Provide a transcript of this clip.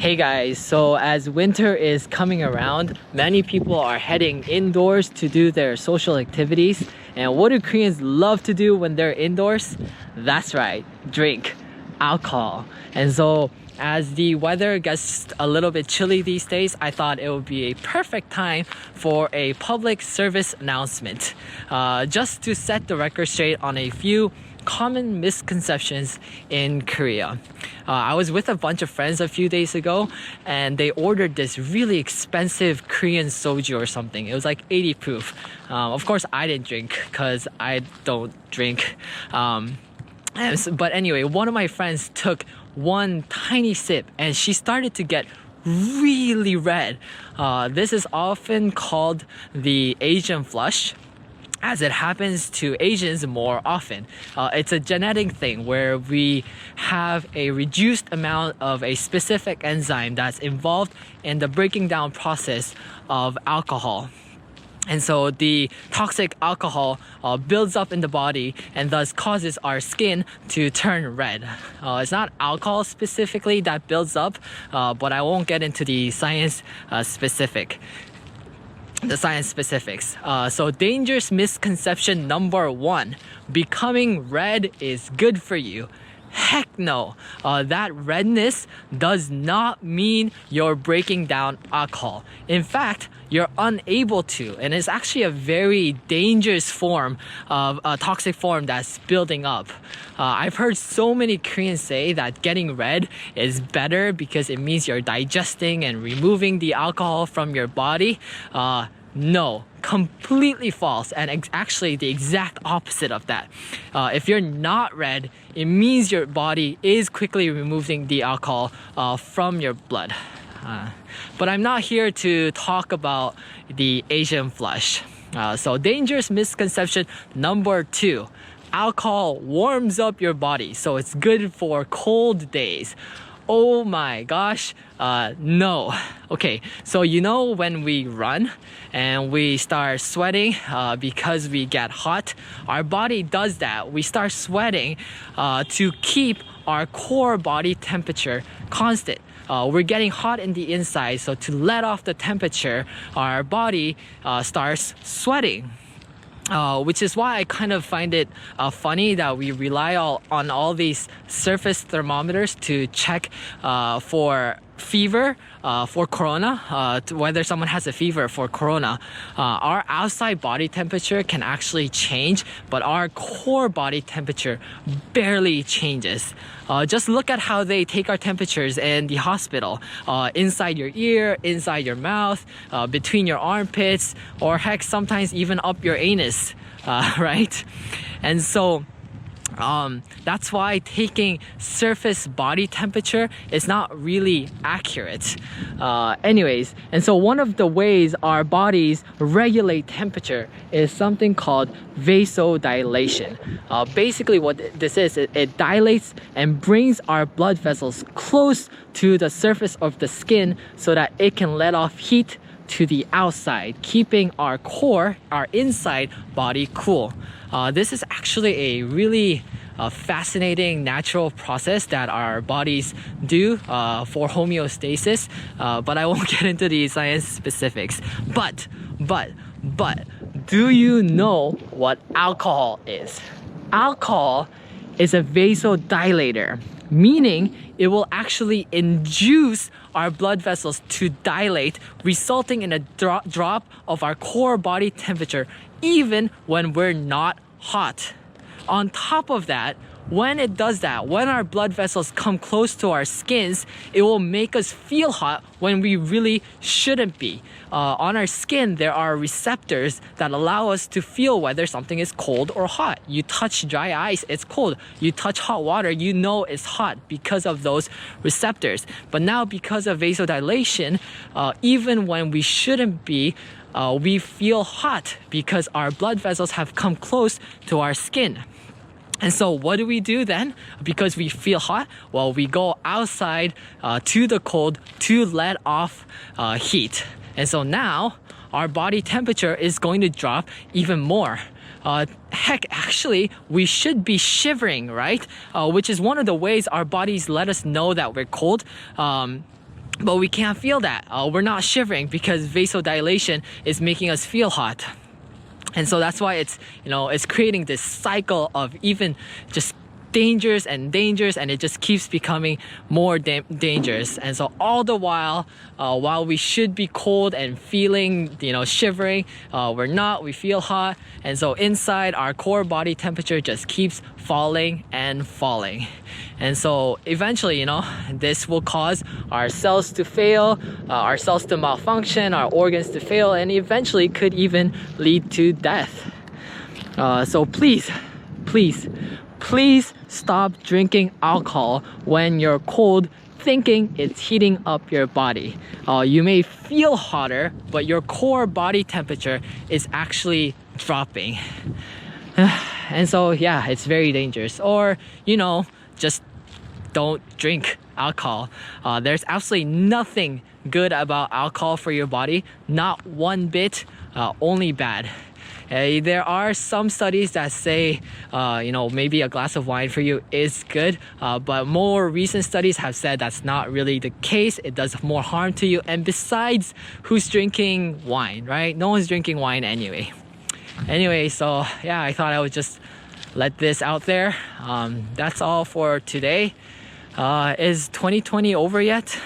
Hey guys, so as winter is coming around, many people are heading indoors to do their social activities. And what do Koreans love to do when they're indoors? That's right, drink alcohol. And so as the weather gets a little bit chilly these days, I thought it would be a perfect time for a public service announcement. Just to set the record straight on a few common misconceptions in Korea. I was with a bunch of friends a few days ago and they ordered this really expensive Korean soju or something. It was like 80 proof. Of course, I didn't drink because I don't drink. But anyway, one of my friends took one tiny sip and she started to get really red. This is often called the Asian flush, as it happens to Asians more often. It's a genetic thing where we have a reduced amount of a specific enzyme that's involved in the breaking down process of alcohol. And so the toxic alcohol builds up in the body and thus causes our skin to turn red. It's not alcohol specifically that builds up, but I won't get into the science specifics. So dangerous misconception number 1, becoming red is good for you. Heck no, that redness does not mean you're breaking down alcohol. In fact, you're unable to, and it's actually a very dangerous form of a toxic form that's building up. I've heard so many Koreans say that getting red is better because it means you're digesting and removing the alcohol from your body. No, completely false, and actually the exact opposite of that. If you're not red, it means your body is quickly removing the alcohol from your blood. But I'm not here to talk about the Asian flush. So dangerous misconception number 2. Alcohol warms up your body, so it's good for cold days. Oh my gosh, no. Okay, so you know when we run and we start sweating because we get hot, our body does that. We start sweating to keep our core body temperature constant. We're getting hot in the inside, so to let off the temperature, our body starts sweating. Which is why I kind of find it funny that we rely on all these surface thermometers to check for fever, for corona, whether someone has a fever for corona. Our outside body temperature can actually change, but our core body temperature barely changes. Just look at how they take our temperatures in the hospital. Inside your ear, inside your mouth, between your armpits, or heck, sometimes even up your anus, right? And so that's why taking surface body temperature is not really accurate. Anyways, and so one of the ways our bodies regulate temperature is something called vasodilation. Basically what this is, it dilates and brings our blood vessels close to the surface of the skin so that it can let off heat to the outside, keeping our core, our inside body cool. This is actually a really fascinating natural process that our bodies do for homeostasis, but I won't get into the science specifics. But, do you know what alcohol is? Alcohol is a vasodilator, meaning it will actually induce our blood vessels to dilate, resulting in a drop of our core body temperature even when we're not hot. On top of that, when it does that, when our blood vessels come close to our skins, it will make us feel hot when we really shouldn't be. On our skin, there are receptors that allow us to feel whether something is cold or hot. You touch dry ice, it's cold. You touch hot water, you know it's hot because of those receptors. But now because of vasodilation, even when we shouldn't be, we feel hot because our blood vessels have come close to our skin. And so what do we do then? Because we feel hot, well, we go outside to the cold to let off heat. And so now our body temperature is going to drop even more. Heck, actually, we should be shivering, right? Which is one of the ways our bodies let us know that we're cold. but we can't feel that. We're not shivering because vasodilation is making us feel hot. And so that's why it's creating this cycle of even just dangers, and it just keeps becoming more dangerous. And so all the while we should be cold and feeling shivering, we're not, we feel hot. And so inside, our core body temperature just keeps falling and falling. And so eventually, this will cause our cells to fail, our cells to malfunction, our organs to fail, and eventually could even lead to death. So please stop drinking alcohol when you're cold, thinking it's heating up your body. You may feel hotter, but your core body temperature is actually dropping. And so yeah, it's very dangerous. Or just don't drink alcohol. There's absolutely nothing good about alcohol for your body, not one bit, only bad. There are some studies that say, maybe a glass of wine for you is good, but more recent studies have said that's not really the case. It does more harm to you. And besides, who's drinking wine, right? No one's drinking wine anyway. So yeah, I thought I would just let this out there. That's all for today. Is 2020 over yet?